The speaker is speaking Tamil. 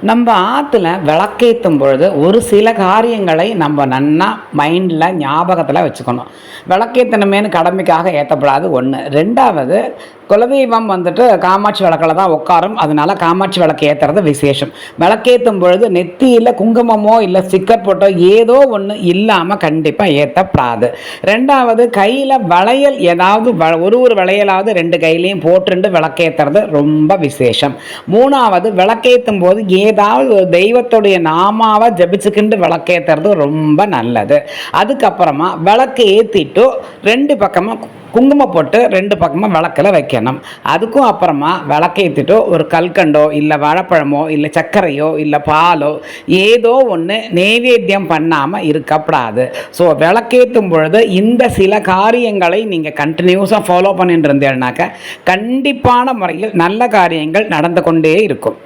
நம்ம ஆற்றுல விளக்கேற்றும் பொழுது ஒரு சில காரியங்களை நம்ம நன்னா மைண்டில் ஞாபகத்தில் வச்சுக்கணும். விளக்கேற்றணுமேனு கடமைக்காக ஏற்றப்படாது ஒன்று. ரெண்டாவது, குலதெய்வம் வந்துட்டு காமாட்சி விளக்கில் தான் உட்காரும். அதனால காமாட்சி விளக்கு ஏற்றுறது விசேஷம். விளக்கேற்றும் பொழுது நெத்தியில் குங்குமமோ இல்லை ஸ்டிக்கர் போட்டோ ஏதோ ஒன்று இல்லாமல் கண்டிப்பாக ஏற்றப்படாது. ரெண்டாவது, கையில் வளையல் ஏதாவது ஒரு வளையலாவது 2 கையிலையும் போட்டுண்டு விளக்கேற்றுறது ரொம்ப விசேஷம். மூணாவது, விளக்கேற்றும் போது ஏதாவது ஒரு தெய்வத்துடைய நாமாவை ஜபிச்சுக்கிண்டு விளக்கேற்றுறது ரொம்ப நல்லது. அதுக்கப்புறமா விளக்கு ஏற்றிட்டு 2 பக்கமும் குங்குமம் போட்டு 2 பக்கமும் விளக்கில் வைக்கணும். அதுக்கும் அப்புறமா விளக்கேற்றிட்டு ஒரு கல்கண்டோ இல்லை வாழைப்பழமோ இல்லை சர்க்கரையோ இல்லை பாலோ ஏதோ ஒன்று நைவேத்தியம் பண்ணாமல் இருக்கப்படாது. ஸோ விளக்கேற்றும் பொழுது இந்த சில காரியங்களை நீங்கள் கண்டினியூஸாக ஃபாலோ பண்ணிட்டு இருந்தீங்கன்னாக்க கண்டிப்பான முறையில் நல்ல காரியங்கள் நடந்து கொண்டே இருக்கும்.